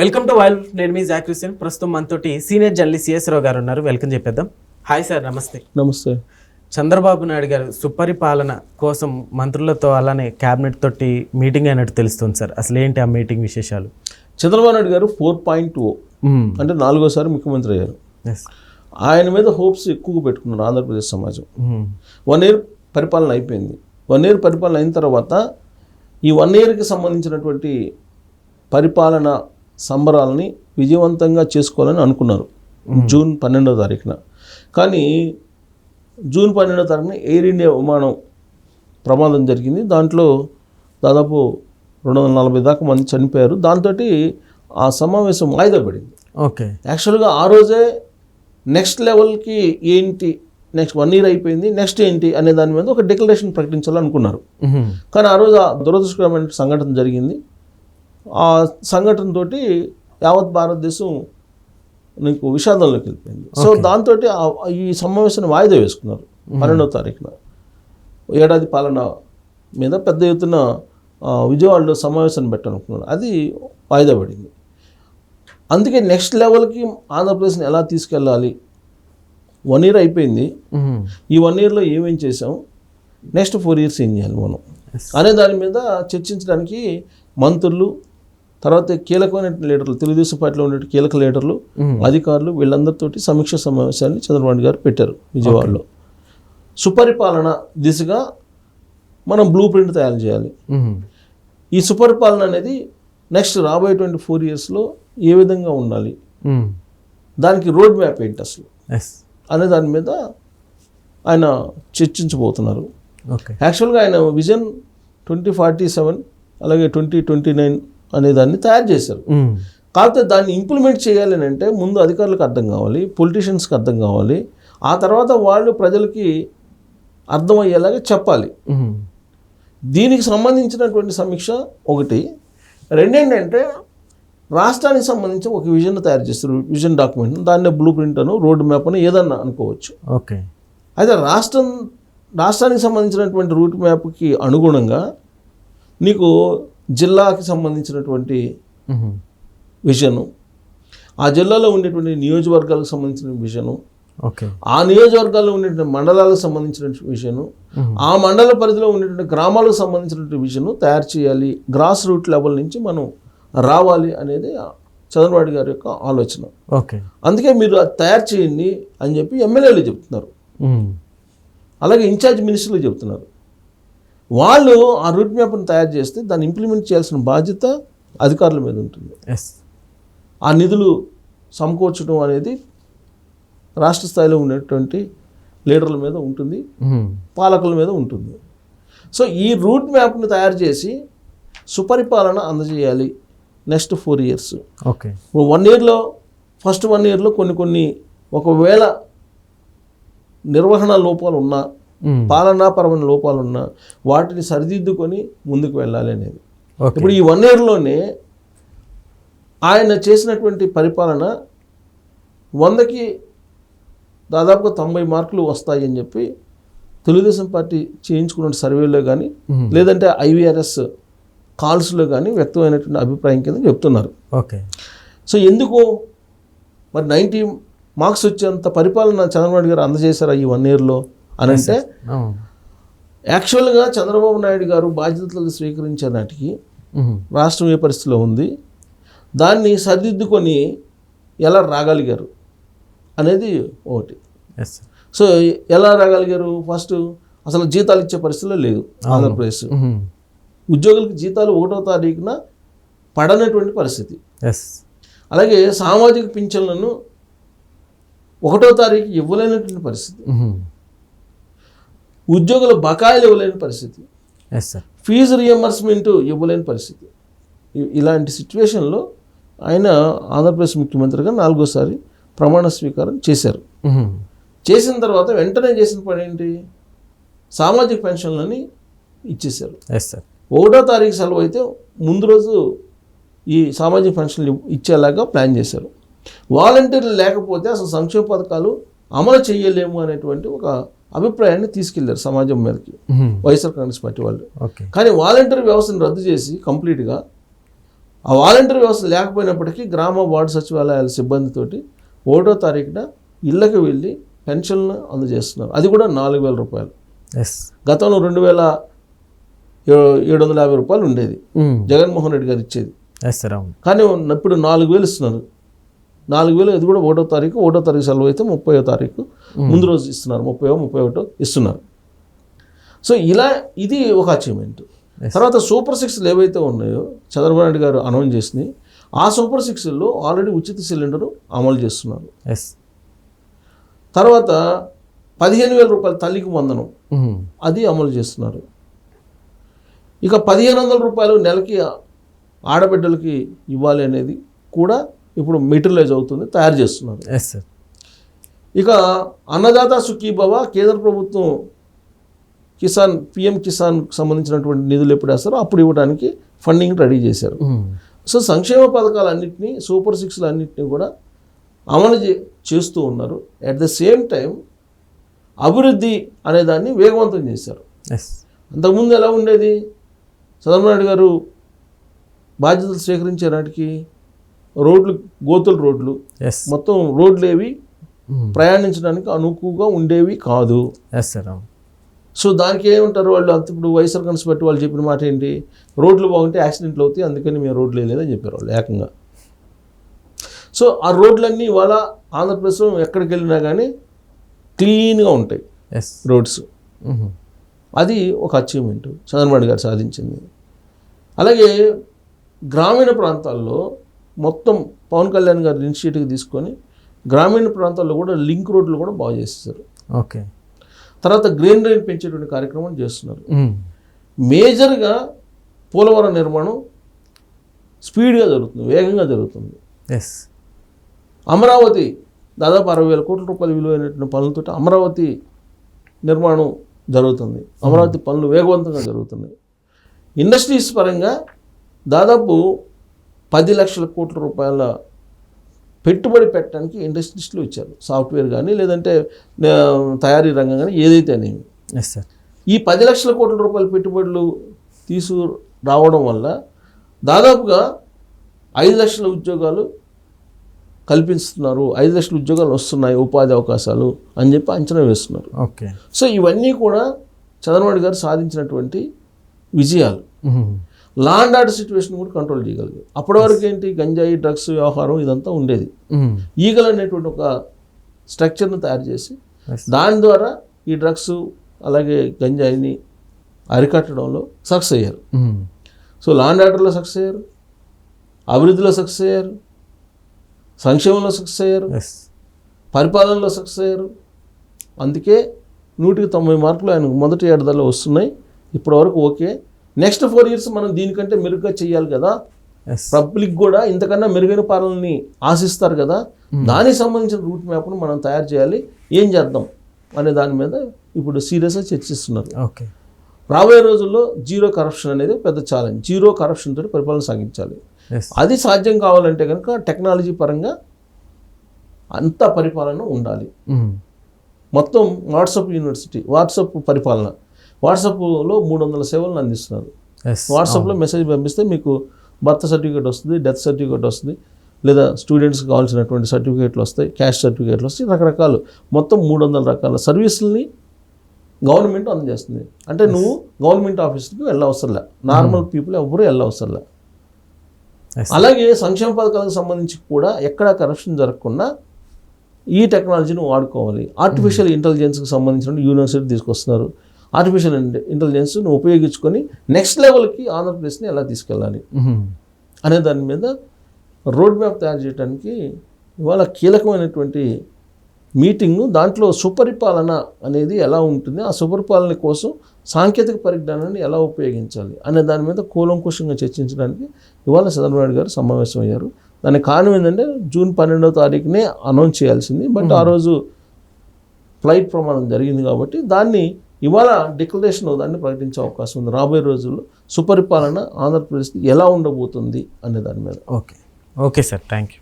Welcome to wild. నేను మీ Jack Hussain. ప్రస్తుతం మనతోటి సీనియర్ జర్నలిస్ట్ సిఎస్ రావు గారు ఉన్నారు. వెల్కమ్ చెప్పేద్దాం. హాయ్ సార్, నమస్తే. నమస్తే. చంద్రబాబు నాయుడు గారు సుపరిపాలన కోసం మంత్రులతో అలానే క్యాబినెట్ తోటి మీటింగ్ అయినట్టు తెలుస్తుంది సార్. అసలు ఏంటి ఆ మీటింగ్ విశేషాలు? చంద్రబాబు నాయుడు గారు 4.0 అంటే 4వసారి ముఖ్యమంత్రి అయ్యారు. ఆయన మీద హోప్స్ ఎక్కువగా పెట్టుకున్నారు ఆంధ్రప్రదేశ్ సమాజం. 1 year పరిపాలన అయిపోయింది. 1 year పరిపాలన అయిన తర్వాత ఈ 1 yearకి సంబంధించినటువంటి పరిపాలన సంబరాలని విజయవంతంగా చేసుకోవాలని అనుకున్నారు జూన్ 12వ తారీఖున. కానీ జూన్ 12వ తారీఖున ఎయిర్ ఇండియా విమానం ప్రమాదం జరిగింది. దాంట్లో దాదాపు 240 దాకా మంది చనిపోయారు. దాంతో ఆ సమావేశం వాయిదా పడింది. ఓకే. యాక్చువల్గా ఆ రోజే నెక్స్ట్ లెవెల్కి ఏంటి, నెక్స్ట్ 1 year అయిపోయింది, నెక్స్ట్ ఏంటి అనే దాని మీద ఒక డిక్లరేషన్ ప్రకటించాలనుకున్నారు. కానీ ఆ రోజు ఆ దురదృష్టకరమైన సంఘటన జరిగింది. ఆ సంఘటనతో యావత్ భారతదేశం నీకు విషాదంలోకి వెళ్ళిపోయింది. సో దాంతో ఈ సమావేశాన్ని వాయిదా వేసుకున్నారు 12వ తారీఖున. ఏడాది పాలన మీద పెద్ద ఎత్తున విజయవాడలో సమావేశాన్ని పెట్టాలనుకున్నారు. అది వాయిదా పడింది. అందుకే నెక్స్ట్ లెవెల్కి ఆంధ్రప్రదేశ్ని ఎలా తీసుకెళ్ళాలి, 1 year అయిపోయింది, ఈ 1 yearలో ఏమేం చేసాం, నెక్స్ట్ 4 years ఏం చేయాలి మనం అనే దాని మీద చర్చించడానికి మంత్రులు, తర్వాత కీలకమైన లీడర్లు, తెలుగుదేశం పార్టీలో ఉండే కీలక లీడర్లు, అధికారులు, వీళ్ళందరితోటి సమీక్ష సమావేశాన్ని చంద్రబాబు గారు పెట్టారు విజయవాడలో. సుపరిపాలన దిశగా మనం బ్లూ ప్రింట్ తయారు చేయాలి. ఈ సుపరిపాలన అనేది నెక్స్ట్ రాబోయేటువంటి 4 yearsలో ఏ విధంగా ఉండాలి, దానికి రోడ్ మ్యాప్ ఏంటి అసలు అనే దాని మీద ఆయన చర్చించబోతున్నారు. యాక్చువల్గా ఆయన విజన్ 2047 అలాగే 2029 అనే దాన్ని తయారు చేశారు. కాకపోతే దాన్ని ఇంప్లిమెంట్ చేయాలి అని అంటే ముందు అధికారులకు అర్థం కావాలి, పొలిటీషియన్స్కి అర్థం కావాలి, ఆ తర్వాత వాళ్ళు ప్రజలకి అర్థమయ్యేలాగా చెప్పాలి. దీనికి సంబంధించినటువంటి సమీక్ష ఒకటి. రెండేంటంటే రాష్ట్రానికి సంబంధించి ఒక విజన్ తయారు చేస్తారు, విజన్ డాక్యుమెంట్, దాన్ని బ్లూ ప్రింట్ అను, రోడ్ మ్యాప్ అని ఏదన్నా అనుకోవచ్చు. ఓకే. అయితే రాష్ట్రానికి సంబంధించినటువంటి రూట్ మ్యాప్కి అనుగుణంగా నీకు జిల్లాకి సంబంధించినటువంటి విజను, ఆ జిల్లాలో ఉండేటువంటి నియోజకవర్గాలకు సంబంధించిన విజను, ఆ నియోజకవర్గాల్లో ఉండేటువంటి మండలాలకు సంబంధించిన విజను, ఆ మండల పరిధిలో ఉండేటువంటి గ్రామాలకు సంబంధించినటువంటి విజను తయారు చేయాలి. గ్రాస్ రూట్ లెవెల్ నుంచి మనం రావాలి అనేది చంద్రబాబు గారి యొక్క ఆలోచన. ఓకే. అందుకే మీరు అది తయారు చేయండి అని చెప్పి ఎమ్మెల్యేలు చెప్తున్నారు, అలాగే ఇన్ఛార్జ్ మినిస్టర్లు చెప్తున్నారు. వాళ్ళు ఆ రూట్ మ్యాప్ని తయారు చేస్తే దాన్ని ఇంప్లిమెంట్ చేయాల్సిన బాధ్యత అధికారుల మీద ఉంటుంది. ఆ నిధులు సమకూర్చడం అనేది రాష్ట్ర స్థాయిలో ఉండేటువంటి లీడర్ల మీద ఉంటుంది, పాలకుల మీద ఉంటుంది. సో ఈ రూట్ మ్యాప్ని తయారు చేసి సుపరిపాలన అందజేయాలి నెక్స్ట్ 4 years. ఓకే. 1 yearలో ఫస్ట్ 1 yearలో కొన్ని ఒకవేళ నిర్వహణ లోపాలు ఉన్నా, పాలనాపరమైన లోపాలు ఉన్నా వాటిని సరిదిద్దుకొని ముందుకు వెళ్ళాలి అనేది. ఇప్పుడు ఈ 1 yearలోనే ఆయన చేసినటువంటి పరిపాలన 100కి దాదాపుగా 90 మార్కులు వస్తాయి అని చెప్పి తెలుగుదేశం పార్టీ చేయించుకున్న సర్వేలో కానీ లేదంటే IVRS కాల్స్లో కానీ వ్యక్తమైనటువంటి అభిప్రాయం కింద చెప్తున్నారు. ఓకే. సో ఎందుకు మరి 90 మార్క్స్ వచ్చేంత పరిపాలన చంద్రబాబు గారు అందజేశారు ఈ 1 yearలో అని అంటే, యాక్చువల్గా చంద్రబాబు నాయుడు గారు బాధ్యతలు స్వీకరించే నాటికి రాష్ట్రం ఏ పరిస్థితిలో ఉంది, దాన్ని సరిదిద్దుకొని ఎలా రాగలిగారు అనేది ఒకటి. సో ఎలా రాగలిగారు? ఫస్ట్ అసలు జీతాలు ఇచ్చే పరిస్థితిలో లేదు ఆంధ్రప్రదేశ్. ఉద్యోగులకు జీతాలు 1వ తారీఖున పడనటువంటి పరిస్థితి. అలాగే సామాజిక పింఛన్లను 1వ తారీఖు ఇవ్వలేనటువంటి పరిస్థితి. ఉద్యోగుల బకాయిలు ఇవ్వలేని పరిస్థితి. ఫీజు రియంబర్స్మెంట్ ఇవ్వలేని పరిస్థితి. ఇలాంటి సిచ్యువేషన్లో ఆయన ఆంధ్రప్రదేశ్ ముఖ్యమంత్రిగా 4వసారి ప్రమాణ స్వీకారం చేశారు. చేసిన తర్వాత వెంటనే చేసిన పని ఏంటి? సామాజిక పెన్షన్లని ఇచ్చేశారు. 1వ తారీఖు సెలవు అయితే ముందు రోజు ఈ సామాజిక పెన్షన్లు ఇచ్చేలాగా ప్లాన్ చేశారు. వాలంటీర్లు లేకపోతే అసలు సంక్షేమ పథకాలు అమలు చేయలేము అనేటువంటి ఒక అభిప్రాయాన్ని తీసుకెళ్లారు సమాజం మీదకి వైఎస్ఆర్ కాంగ్రెస్ పార్టీ వాళ్ళు. కానీ వాలంటీర్ వ్యవస్థను రద్దు చేసి కంప్లీట్గా ఆ వాలంటీర్ వ్యవస్థ లేకపోయినప్పటికీ గ్రామ వార్డు సచివాలయాల సిబ్బందితోటి 1వ తారీఖున ఇళ్ళకి వెళ్ళి పెన్షన్లు అందజేస్తున్నారు. అది కూడా 4,000 రూపాయలు. గతంలో 2,750 రూపాయలు ఉండేది జగన్మోహన్ రెడ్డి గారు ఇచ్చేది. కానీ ఇప్పుడు 4,000 ఇస్తున్నారు. 4,000 అది కూడా 1వ తారీఖు సెలవు అయితే 30వ తారీఖు ముందు రోజు ఇస్తున్నారు. 30వ ఇస్తున్నారు. సో ఇలా ఇది ఒక అచీవ్మెంట్. తర్వాత సూపర్ 6లు ఏవైతే ఉన్నాయో చంద్రబాబు నాయుడు గారు అనౌన్స్ చేసినాయి, ఆ సూపర్ 6ల్లో ఆల్రెడీ ఉచిత సిలిండరు అమలు చేస్తున్నారు. తర్వాత 15,000 రూపాయలు తల్లికి వందనం అది అమలు చేస్తున్నారు. ఇక 1,500 రూపాయలు నెలకి ఆడబిడ్డలకి ఇవ్వాలి అనేది కూడా ఇప్పుడు మెటీరియలైజ్ అవుతుంది, తయారు చేస్తున్నారు. ఇక అన్నదాత సుఖీభవ కేంద్ర ప్రభుత్వం పిఎం కిసాన్ సంబంధించినటువంటి నిధులు ఎప్పుడు వేస్తారో అప్పుడు ఇవ్వడానికి ఫండింగ్ రెడీ చేశారు. సో సంక్షేమ పథకాలన్నింటినీ సూపర్ 6లు అన్నింటినీ కూడా అమలు చేస్తూ ఉన్నారు. అట్ ద సేమ్ టైం అభివృద్ధి అనేదాన్ని వేగవంతం చేశారు. అంతకుముందు ఎలా ఉండేది, చంద్రబాబు నాయుడు గారు బాధ్యతలు స్వీకరించే నాటికి రోడ్లు గోతుల రోడ్లు, మొత్తం రోడ్లు ఏవి ప్రయాణించడానికి అనుకువగా ఉండేవి కాదు. సో దానికి ఏమంటారు వాళ్ళు, అంత ఇప్పుడు వైఎస్ఆర్ కన్సు పెట్టి వాళ్ళు చెప్పిన మాట ఏంటి, రోడ్లు బాగుంటే యాక్సిడెంట్లు అవుతాయి, అందుకని మేము రోడ్లు వేయలేదని చెప్పారు వాళ్ళు ఏకంగా. సో ఆ రోడ్లన్నీ ఇవాళ ఆంధ్రప్రదేశ్లో ఎక్కడికి వెళ్ళినా కానీ క్లీన్గా ఉంటాయి రోడ్స్. అది ఒక అచీవ్మెంట్ చంద్రబాబు గారు సాధించింది. అలాగే గ్రామీణ ప్రాంతాల్లో మొత్తం పవన్ కళ్యాణ్ గారు ఇనిషియేటివ్ తీసుకొని గ్రామీణ ప్రాంతాల్లో కూడా లింక్ రోడ్లు కూడా బాగు చేసేసారు. ఓకే. తర్వాత గ్రీన్ రైన్ పెంచేటువంటి కార్యక్రమం చేస్తున్నారు. మేజర్గా పోలవరం నిర్మాణం స్పీడ్గా జరుగుతుంది, వేగంగా జరుగుతుంది. అమరావతి దాదాపు 60,000 కోట్ల రూపాయల విలువైనటువంటి పనులతో అమరావతి నిర్మాణం జరుగుతుంది. అమరావతి పనులు వేగవంతంగా జరుగుతున్నాయి. ఇండస్ట్రీస్ పరంగా దాదాపు 10 లక్షల కోట్ల రూపాయల పెట్టుబడి పెట్టడానికి ఇండస్ట్రీస్లో ఇచ్చారు. సాఫ్ట్వేర్ కానీ లేదంటే తయారీ రంగం కానీ ఏదైతే అనేవి. ఈ 10 లక్షల కోట్ల రూపాయల పెట్టుబడులు తీసుకురావడం వల్ల దాదాపుగా 5 లక్షల ఉద్యోగాలు కల్పిస్తున్నారు, 5 లక్షల ఉద్యోగాలు వస్తున్నాయి, ఉపాధి అవకాశాలు అని చెప్పి అంచనా వేస్తున్నారు. ఓకే. సో ఇవన్నీ కూడా చంద్రబాబు గారు సాధించినటువంటి విజయాలు. లా అండ్ ఆర్డర్ సిచ్యువేషన్ కూడా కంట్రోల్ చేయగలిగారు. అప్పటి వరకు ఏంటి, గంజాయి డ్రగ్స్ వ్యవహారం ఇదంతా ఉండేది. ఈగల్ అనేటువంటి ఒక స్ట్రక్చర్ను తయారు చేసి దాని ద్వారా ఈ డ్రగ్స్ అలాగే గంజాయిని అరికట్టడంలో సక్సెస్ అయ్యారు. సో లా అండ్ ఆర్డర్లో సక్సెస్ అయ్యారు, అభివృద్ధిలో సక్సెస్ అయ్యారు, సంక్షేమంలో సక్సెస్ అయ్యారు, పరిపాలనలో సక్సెస్ అయ్యారు. అందుకే 190 మార్కులు ఆయనకు మొదటి ఏడాదిలో వస్తున్నాయి. ఇప్పటివరకు ఓకే. నెక్స్ట్ 4 years మనం దీనికంటే మెరుగ్గా చేయాలి కదా, పబ్లిక్ కూడా ఇంతకన్నా మెరుగైన పాలనని ఆశిస్తారు కదా, దానికి సంబంధించిన రూట్ మ్యాప్ను మనం తయారు చేయాలి, ఏం చేద్దాం అనే దాని మీద ఇప్పుడు సీరియస్గా చర్చిస్తున్నారు. ఓకే. రాబోయే రోజుల్లో జీరో కరప్షన్ అనేది పెద్ద ఛాలెంజ్. జీరో కరప్షన్ తోటి పరిపాలన సాగించాలి. అది సాధ్యం కావాలంటే కనుక టెక్నాలజీ పరంగా అంత పరిపాలన ఉండాలి. మొత్తం వాట్సాప్ యూనివర్సిటీ, వాట్సాప్ పరిపాలన, వాట్సాప్లో 300 సేవలను అందిస్తున్నారు. వాట్సాప్లో మెసేజ్ పంపిస్తే మీకు బర్త్ సర్టిఫికేట్ వస్తుంది, డెత్ సర్టిఫికేట్ వస్తుంది, లేదా స్టూడెంట్స్కి కావాల్సినటువంటి సర్టిఫికేట్లు వస్తాయి, క్యాష్ సర్టిఫికేట్లు వస్తాయి, రకరకాలు మొత్తం 300 రకాల సర్వీసుల్ని గవర్నమెంట్ అందజేస్తుంది. అంటే నువ్వు గవర్నమెంట్ ఆఫీస్కి వెళ్ళవసరంలే, నార్మల్ పీపుల్ ఎవరు వెళ్ళవసరంలే. అలాగే సంక్షేమ పథకాలకు సంబంధించి కూడా ఎక్కడా కరప్షన్ జరగకుండా ఈ టెక్నాలజీని వాడుకోవాలి. ఆర్టిఫిషియల్ ఇంటెలిజెన్స్కి సంబంధించిన యూనివర్సిటీ తీసుకొస్తున్నారు. ఆర్టిఫిషియల్ ఇంటెలిజెన్స్ను ఉపయోగించుకొని నెక్స్ట్ లెవెల్కి ఆంధ్రప్రదేశ్ని ఎలా తీసుకెళ్ళాలి అనే దాని మీద రోడ్ మ్యాప్ తయారు చేయడానికి ఇవాళ కీలకమైనటువంటి మీటింగు. దాంట్లో సుపరిపాలన అనేది ఎలా ఉంటుంది, ఆ సుపరిపాలన కోసం సాంకేతిక పరిజ్ఞానాన్ని ఎలా ఉపయోగించాలి అనే దాని మీద కూలంకుషంగా చర్చించడానికి ఇవాళ చంద్రబాబు నాయుడు గారు సమావేశం అయ్యారు. దానికి కారణం ఏంటంటే జూన్ 12వ తారీఖునే అనౌన్స్ చేయాల్సింది, బట్ ఆ రోజు ఫ్లైట్ ప్రమాదం జరిగింది కాబట్టి దాన్ని ఇవాళ డిక్లరేషన్ దాన్ని ప్రకటించే అవకాశం ఉంది. రాబోయే రోజుల్లో సుపరిపాలన ఆంధ్రప్రదేశ్ ఎలా ఉండబోతుంది అనే దాని మీద. Okay. Okay sir, thank you.